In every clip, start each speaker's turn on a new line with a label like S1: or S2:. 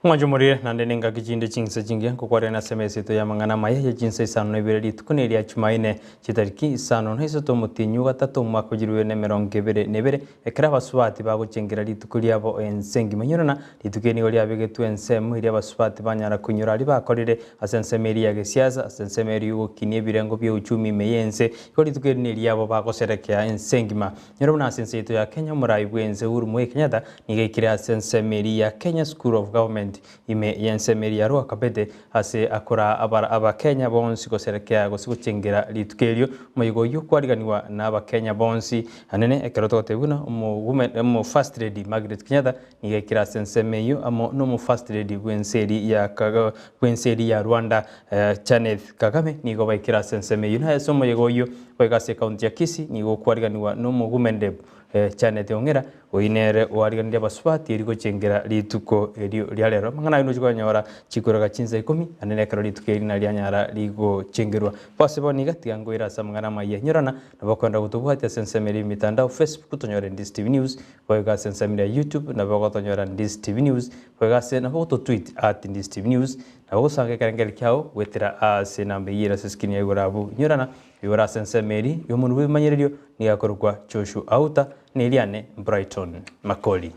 S1: Mwajumurire na ndenenga kijinde Chinsa jingi kukware na semesi to yamangana Amayia Chinsa Isano na Ibere tukuneri ya Jumaine chitariki isano na hizo tomutinyu gatatu mwaka ujiriwe ne mirongo ibere nebere ekera baswati bagucengera litukuri abo ensengi manyurana litukeni goli abegetu ensemu iri abaswati banyara kunyura ali bakorire asensemeri ya gesiasa asensemeri yugo kinie birengo bya uchumi meyense goli tukeni iri abo bagoserekea ensengima nyurana asense to ya Kenya murai bwenze uru mwe Kenyatta nigekira asensemeri ya Kenya School of Government ime yensemeri ya roa kabede ase akora aba Kenya bonsi goserekea gosigucengera litukerio muyigo yukwariganiwa na aba Kenya bonsi anene ekeroto tebuna mu first lady Margaret Kenyatta nigekira sensemeyo amo no mu first lady bwenseri ya Rwanda Janet Kagame nigo baikira sensemeyo na somo yigo yo kwegase county ya Kisii nigo kwariganiwa no mu gumende Janet Ongera oinere wariganira baswati eriko cengera lituko elio lyalero mangana ino chikonyora chikuraga Chinsa 10 anene kero lituko elina lyanyara ligo cengerwa pase boniga tiangoira samangana Amayia nyorana nabakwenda gutubwata sensemeri mitandao Facebook tonyora Ndizi TV News kwega sensemeri YouTube nabagotonyora Ndizi TV News kwega sena hoto tweet @Ndizi TV News nagosange karengel kyao wetira ase nambeyira seskini ya gorabu nyorana yora sensemeri yomuntu bimanyererio ni yakorwa Joshua Auta Niliane Brighton Makori.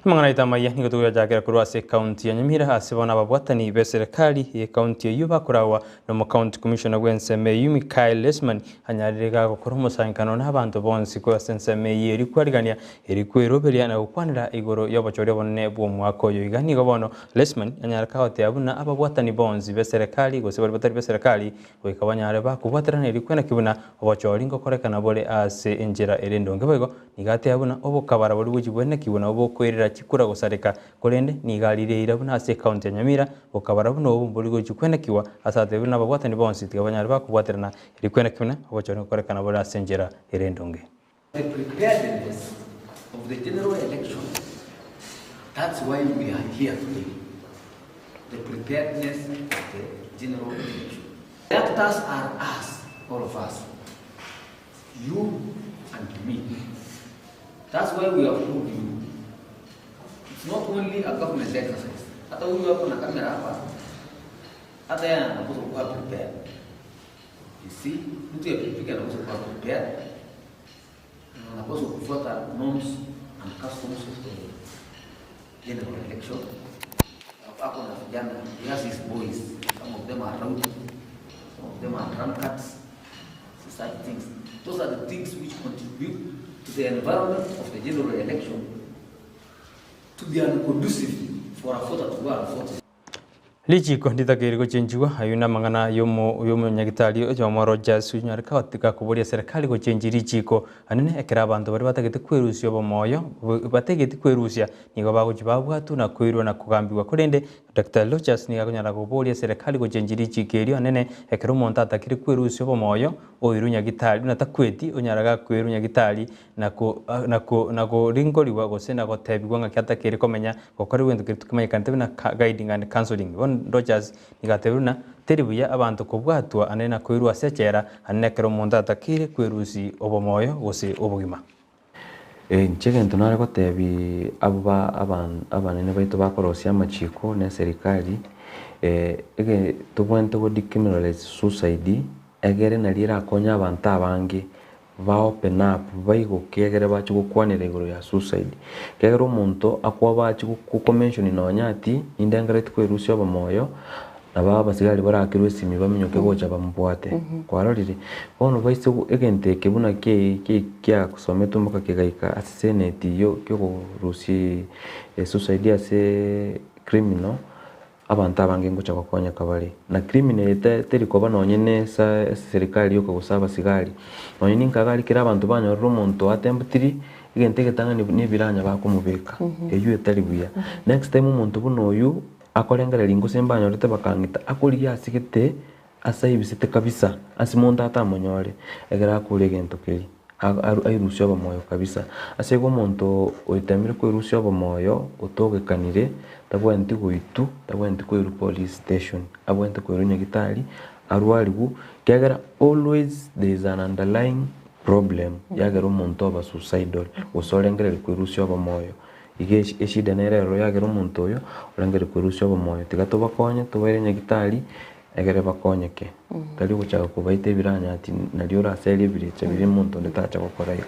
S1: Mangana itamaya niko tuyajakera kurwa se county ya Nyamira asibona ababwatani be serikali ye county yuba kurawa no mu county commissioner gwenseme Yumi Kyle Lesman anyarega gukora umusankano n'abantu bonsi ko senseme yeri kwarigania eri kweroberia na ukwanira igoro y'abachore bonne bwo mwako yo igani gobono Lesman anyaraka hote abuna ababwatani bonsi be serikali gose bari batari be serikali wekabanyare ba kubwaterana eri kwena kibuna abachori ngo korekana bole ase enjera erendonge bego nigate abuna obokabara boli bujibwene kibuna obokwerera chikura gusareka kolende nigalire irabuna ase county ya Nyamira okabara buno obumburigo chikwenekiwa asate buna babwatani bonsi tigabanyara bakubwaterana iri kwenekuna obachone korekana bora asenjera erendonge.
S2: The preparedness of the general election, that's why we are here today. The preparedness of the general election. The actors are us, all of us, you and me. That's why we have told you. It's not only a government exercise. Hata huyu hapo na kamera hapa, hata yeye anapaswa kuwa prepared. You see, mtu ya pikipiki anapaswa kuwa prepared. Anapaswa kufuata norms and customs of the general election. Hapo na vijana, he has his boys. Some of them are rowdy, some of them are drunkards. Such things. Those are the things which contribute to the environment of the general election to be unconducive for a voter to go and vote.
S1: Lichiko nditakiriko chenjiwa ayuna mangana yomo nyagitali yo Rogers unyarika watika kuboria serikali ko chenjiri chiko anene ekera abantu bari batagete kwerusya bomoyo bategete kwerusya nigo bagujibabwatu na kwirwa na kugambiwa kurende Dr. Rogers niga kunyara kuboria serikali ko chenjiri chikerio anene ekero umuntu atakiri kwerusya bomoyo oirunya gitali na takweti unyaraga kwerunya gitali na ko ringoliwa gosena gotebigwa ngakyatakire komenya gokori wendo kitumanya kantebe na guiding and counseling Rogers nigateruna teribuya abantu kubwatwa anena kwirwa secera anekero umuntu atakire kwerusi obomoyo gose obugima.
S3: Nchegento nare gotebi abanene baito bakorosia amachiko na serikali ege tubwente go decriminalize suicide egere na lira konya abantu abange ba open up baigo kegere bachi gukwanira igoro ya suicide kegero umuntu akwa bachi gukomention inonyati indengere twirusyo bamoyo naba basigari barakirwe simi bamenyoke gocha bamubwate kwarorire bono baise egente kebuna kya kusometa muka kegaika senate yo kyo rusi suicide ase criminal abantu abange ngocha bakonya kabari na criminal teri ko banonyene sa serikali yo kugusaba sigari nonyine nkagari kira abantu banyorro umuntu atembutiri igente getanga ni biranya bakumubeka eyo etari buya next time umuntu buno uyu akolengera lingo semba nyorete bakangita akoli yasigete asayibisite kabisa asimonda atamonyore egera kule gento kiri airusia obomoyo kabisa ase igo omonto oitemire koirusia obomoyo otogekanire tabwenti goitu tabwenti koiru police station abwenti koiru nyagitari arwarigu kiagera always there is an underlying problem yagera omonto oba suicidal osorengere koirusia obomoyo ige eshida nerero yagera omonto oyo orengere koirusia obomoyo tiga tobakonye tobaire nyagitari egere bakonyeke tari guchaga kubaita ebiranya ati nari oraseri ebirecha biri omonto ndetacha gukora iyo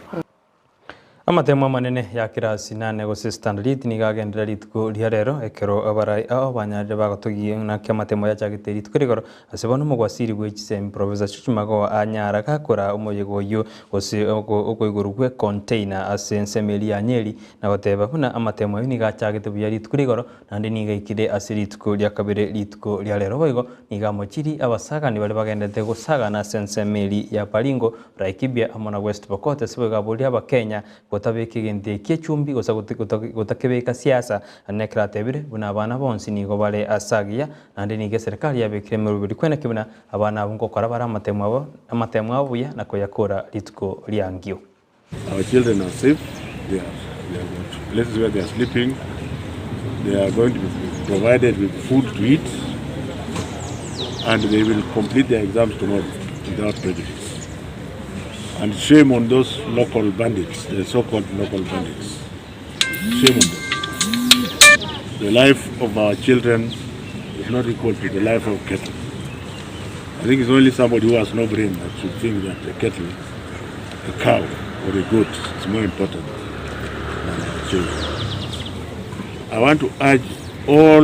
S1: amatemo manene ya kirasi nane gose standard ni gagendera rituko ria rero ekero abarai abanyarire bagotogiye na kyamatemo ya chagite rituko rigoro asebona mugwasiri gw'ekisemi professor Chuchumago anyara gakora umuyego yo gose okoiguru gwe container asensemeli ya nyeri na goteba buna amatemo ni gachagite buya rituko rigoro nandi ni gaikire asirituko ria kabere rituko ria rero boigo ni gamochiri abasagani bali bagendete gusaga na sensemeli ya Baringo Laikibia amona West Pokot sebega bolia bakenya gotabeke gente kiechumbi gosa gotakebeka siasa nekratebire buna abana bonsi nigo bale asagia nandi nige serikali yabekire mu rubiri kwena kibuna abana abungo kora bara amatemo abuya nakoyakora rituko liangio.
S4: Our children are safe. They are got places where they are sleeping. They are going to be provided with food to eat, and they will complete their exams tomorrow without prejudice. And shame on those local bandits, the so-called local bandits. Shame on them. The life of our children is not equal to the life of cattle. I think it's only somebody who has no brain that should think that a cattle, a cow, or a goat is more important than our children. I want to urge all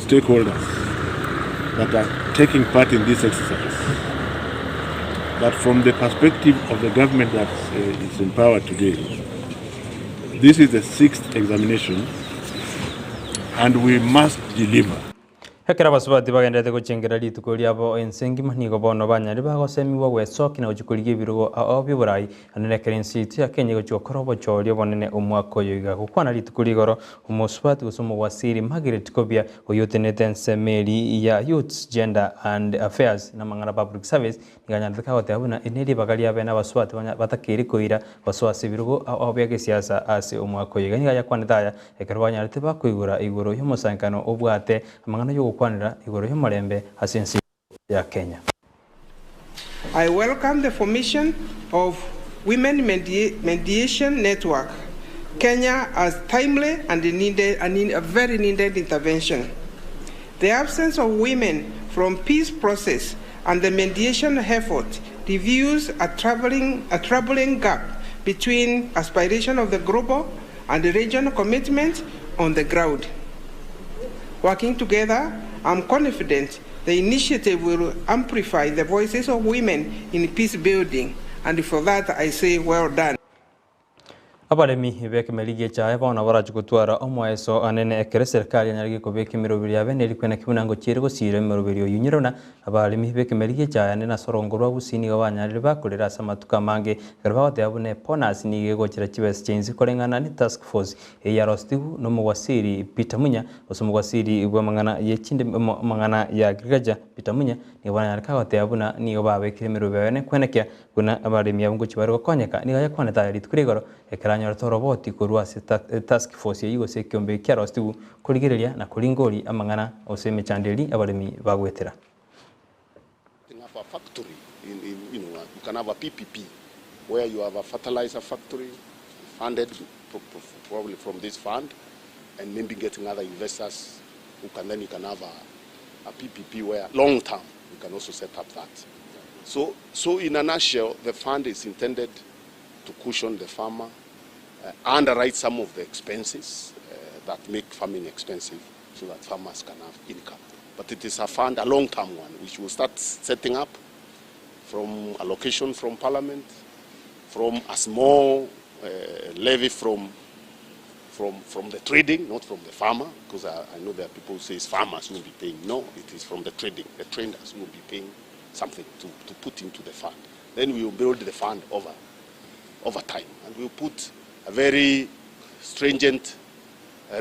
S4: stakeholders that are taking part in this exercise that from the perspective of the government that is in power today, this is the 6th examination and we must deliver.
S1: Hekera basubati bagendete gucengera rituko ryabo ensengima nigo bono banyari bagosemiwa gwesoki na ujukulige ibirugo obyo burayi anenekera insiti ya Kenya gochokorobo chorio bonene umwako yoiga gukwana rituko rigoro umusubati gusomo wasiri Margaret Kobia oyotenete ensemeli ya Youth Gender and Affairs na mangana public service niganyandika hote abuna eneri bagali abe na basubati batakiri koira baswasi ibirugo obyo gesiasa ase umwako yoiga nigaya kwanitaya ekero banyari tebakwigura igoro y'umusankano obwate amangana yo kwanira igoro y'umurembe asensi ya Kenya.
S5: I welcome the formation of Women Mediation Network Kenya as timely and a very needed intervention. The absence of women from peace process and the mediation effort reveals a troubling gap between aspiration of the global and the regional commitment on the ground. Working together, I'm confident the initiative will amplify the voices of women in peace building, and for that I say well done.
S1: Abaremi beke meligie chae bona baraje gutwara omweso anene ekere serikali nyarige ko beke mirobiri abene likwena kibunango chirego sire mirobiri yunyirona abaremi beke meligie chae anena sorongorwa busini gabanyarire bakorera samatuka mange garbahote abune ponas nige gochira chibes chenzi korengana ni task force ya rostigu no mugwasiri Peter Munya osumugwasiri bwa mangana yechinde mangana ya agriculture Peter Munya ni banyarika gote abuna ni babekire mirobiri abene kwenekya kuna abaremi abungo chibarego konyeka ni gaya kwaneta ritkurigoro ekranya roboti kurwa task force yigo se kyombe kya rostigu kurigereria na kuringori amangana oseme chandeli abaremi bagwetera.
S6: Have a factory you can have a PPP where you have a fertilizer factory funded probably from this fund, and maybe getting other investors who can then you can have a PPP where long term you can also set up that. So in a nutshell, the fund is intended to cushion the farmer, underwrite some of the expenses that make farming expensive so that farmers can have income. But it is a fund, a long-term one, which will start setting up from allocation from Parliament, from a small levy from the trading, not from the farmer, because I know there are people who say farmers will be paying. No, it is from the trading. The traders will be paying something to put into the fund. Then we will build the fund over time, and we will put a very stringent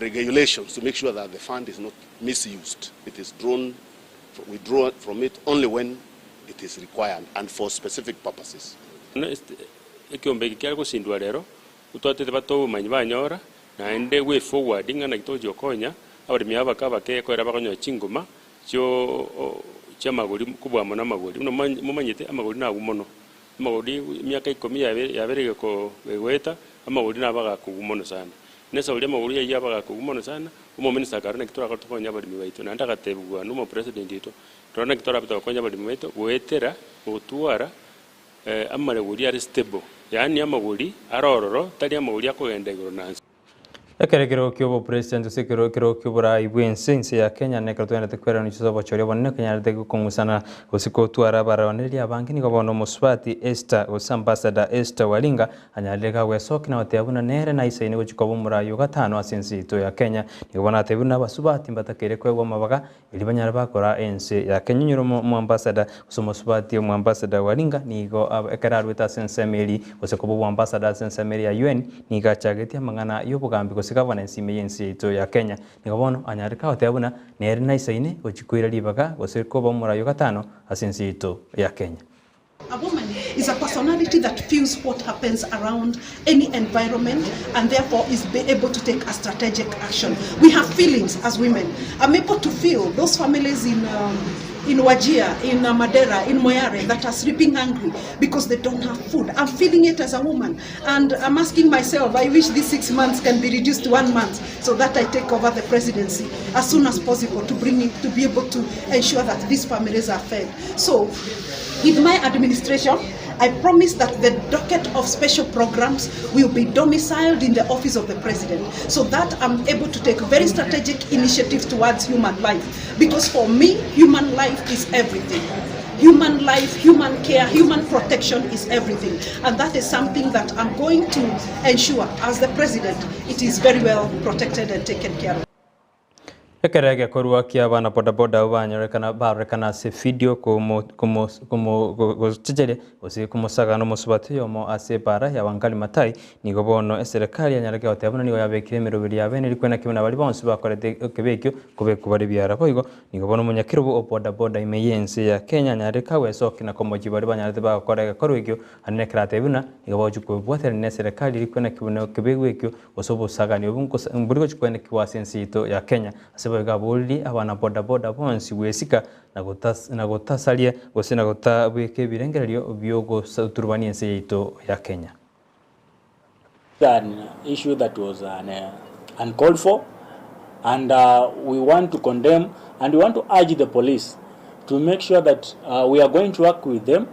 S6: regulations to make sure that the fund is not misused. It is we draw from it only when it is required and for specific purposes.
S7: ekiombe kikiara gusindwa rero utwatete bato manyi banyora naende way forward ngana gitojo konya abarimi abaka bakekorera bakonyo chingoma cyo maguri kubwa mona maguri mumanyite amaguri na gumono amaguri myaka 10 yaberege ko weta amaguri nabaga kugumono sana nesa uri amaguri yabaga kugumono sana umo minister karone kitora ko tokonya abarimi baitu nanda gatebugwa numo president ito rona kitora bito konya abarimi baitu gwetera gutwara amaguri ari stable yani amaguri arororo tari amaguri akogendegoro nansi
S1: ekerekero kyobo president sekero kyobora ibwense ya Kenya nekatwenda tekwera nichizo bochori bonne Kenya de kungusana usiko twara baroneli abangi niko bono muswati Esther ambassador Esther Walinga anyaleka wesoki na watebuna nere na isaine gochikobo murayo gatano asensi to ya Kenya niko bona tebuna basubati mbatakere kwego mabaga ili banyara bakora ense ya Kenya nyuro mu ambassador musubati mu ambassador Walinga niko ekararwita sensemeli usikobo mu ambassador sensemeli ya UN niga chageti amangana yobugambi governance imeyensi ito ya Kenya nikabono anyarika otebuna nere na isaine gochikwira libaga goseko bomurayo gatano asensi ito ya Kenya.
S8: A woman is a personality that feels what happens around any environment and therefore is able to take a strategic action. We have feelings as women. I'm able to feel those families in Wajir, in Madera, in Moyare that are sleeping hungry because they don't have food. I'm feeling it as a woman, and I'm asking myself, I wish these 6 months can be reduced to 1 month so that I take over the presidency as soon as possible to be able to ensure that these families are fed. So with my administration, I promise that the docket of special programs will be domiciled in the office of the president so that I'm able to take very strategic initiatives towards human life. Because for me, human life is everything. Human life, human care, human protection is everything. And that is something that I'm going to ensure as the president, it is very well protected and taken care of.
S1: Ekerege korua kia bana bodaboda banyorekana barekana se video como gojere osi como saga no musubati yomo ase para ya wangali matai nigo bono serikali anyarege otebona nigo yabekire mirobiri ya bene likwena kibona bali bonse bakorete kebekyo kubeko bari byara boigo nigo bono munyakirubu bodaboda imeyense ya Kenya nyareka wesoki na komoji bari banyarete bakorega korwegyo anekra tebuna nigo bojuko bwatere ne serikali likwena kibona kebekyo osobo saga ni obunko mburigo chikwena kiwasensi ito ya Kenya gabuli abana bodaboda bonsi wesika na gotasalia gosena gotabweke birengerero byogo turbaniense yito ya Kenya.
S9: An issue that was uncalled for, and we want to condemn and we want to urge the police to make sure that we are going to work with them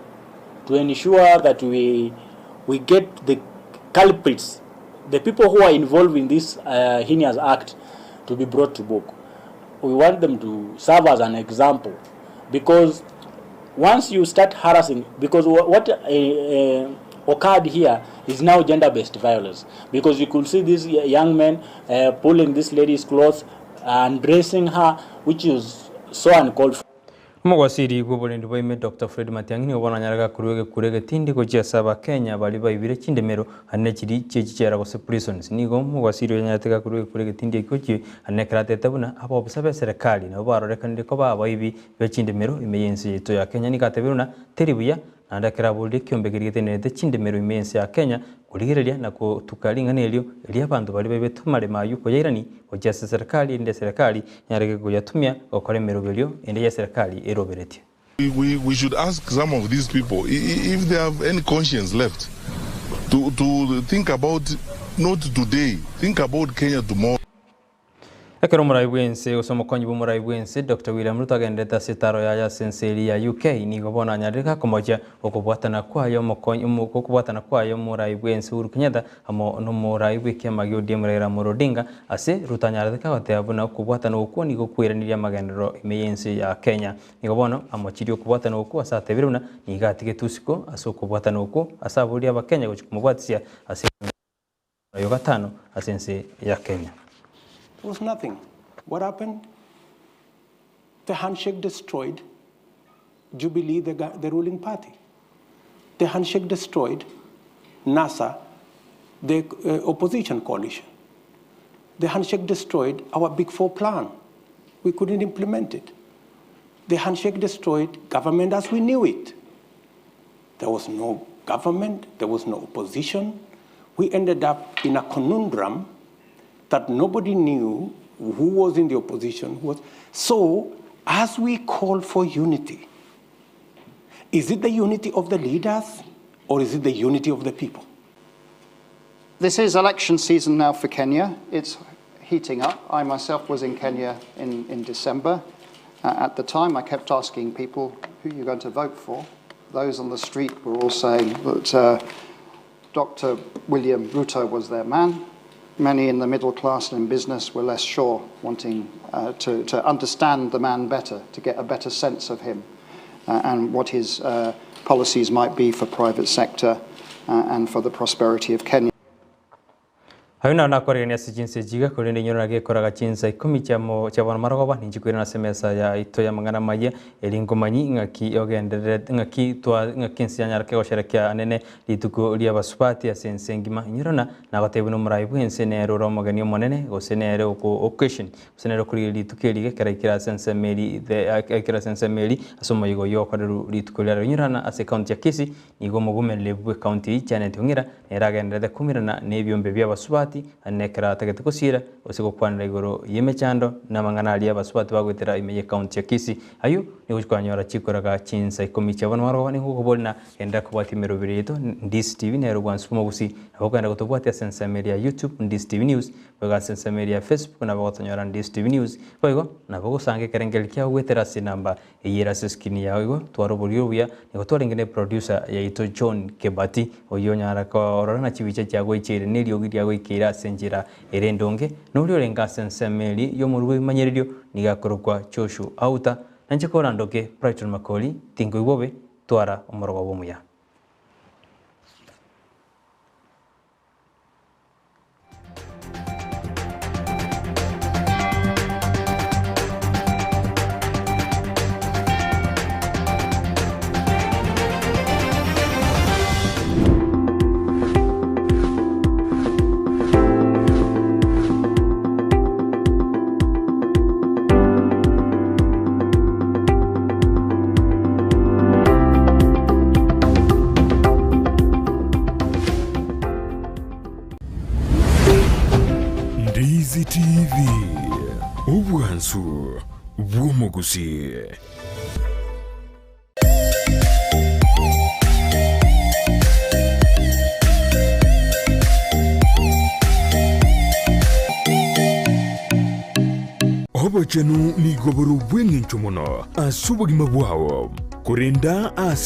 S9: to ensure that we get the culprits, the people who are involved in this heinous act, to be brought to book. We want them to serve as an example, because once you start harassing, because what occurred here is now gender-based violence, because you could see these young men pulling this lady's clothes and dressing her, which is so uncalled for.
S1: Mwasiri gobole boime Dr. Fred Matiang'i ni obona nyaraga kurege tindi ko saba Kenya bali bayibire chindemero ane chiri chechera go prisons nigo mwasiri nyatega kurege tindi kochi ane krate tabuna abo busabe serikali na barore kandi ko bayibi be chindemero imeyensi to ya Kenya ni katebiruna teribuya nanda kirabulde kyombegirite ne de chindemero imeyensi ya Kenya kuligereria na kutukalinga nelio eli abantu bali bebetumale mayuko yairani oja serikali ende serikali nyarege kuyatumia okoremero belio ende ya serikali eroberetie.
S10: We should ask some of these people if they have any conscience left to think about not today, think about Kenya tomorrow.
S1: Ekero muraibwense osomokonyi bumuraibwense Dr. William Ruto agendeta sitaro ya senseri ya UK nigo bona nyarika komoja okubwatana kwayo mokonyi okubwatana kwayo muraibwense Uhuru Kenyatta amo no muraibwike magyo demurera murodinga ase rutanyarika batebuna okubwatana okwo nigo kwiraniria magendero imeyense ya Kenya nigo bona amochirio okubwatana okwo asatebiruna nigatige tusiko ase okubwatana okwo asabuli abakenya gochikumubwatisia ase yo gatano asense ya Kenya.
S11: There was nothing. What happened? The handshake destroyed Jubilee, the ruling party. The handshake destroyed NASA, the opposition coalition. The handshake destroyed our Big Four plan. We couldn't implement it. The handshake destroyed government as we knew it. There was no government, there was no opposition. We ended up in a conundrum that nobody knew who was in the opposition. So, as we call for unity, is it the unity of the leaders or is it the unity of the people?
S12: This is election season now for Kenya. It's heating up. I myself was in Kenya in December. At the time, I kept asking people, who are you going to vote for? Those on the street were all saying that Dr. William Ruto was their man. Many in the middle class and in business were less sure, wanting to understand the man better, to get a better sense of him and what his policies might be for private sector and for the prosperity of Kenya.
S1: Hauna na kwa renia sijinse jiga kulinde nyoro nage koraga Chinsa ikumi chamo chabana marogoba ninjikwira na semesa ya ito ya mangana maye elingomanyi ngaki ogendere ngaki twa ngakinsi anyarake gosherekea anene lituko lia basupati asensengima nyirona na gatebuno muraibu ensenero romogani monene gosenero ko occasion gosenero kuri litukeli kerekira sensemeli akira sensemeli asoma yigo yokoreru lituko lia nyirona ase county ya Kisii nigo mugumelebwe county chane tungira eragendere kumirana nebyombe bya basupati anekera tagate kusira osiko kwanira igoro yemechando na mangana ali abaswati bagwetera imeye county ya Kisii ayo ni gushwanyora chikoraga Chinsa ikumi chabana maro ni kubolina enda kubati merobirito Ndizi TV ne rwansumo gusi aboganda gutobwati sensa media YouTube Ndizi TV news baga sensa media Facebook na bagotonyora Ndizi TV news boygo na bogo sange kerengel kya gwetera sinamba yera skini yawo twarobulyo buya ni gutwarengene producer ya ito John Kebati oyonyara ko orana chibiche cyagwo ichere nelyo gidyago ikira senjira erendonge nulyo renga sensemeli yo muruwe manyererio nigakorokwa choshu auta nanje korandoke Brighton Makori tingo ibobe twara omorogo bomuya
S13: Ndizi TV Ubwansu Bwomugusi Obachanu ni goboro bwengencho muno asubagima bwawo kurinda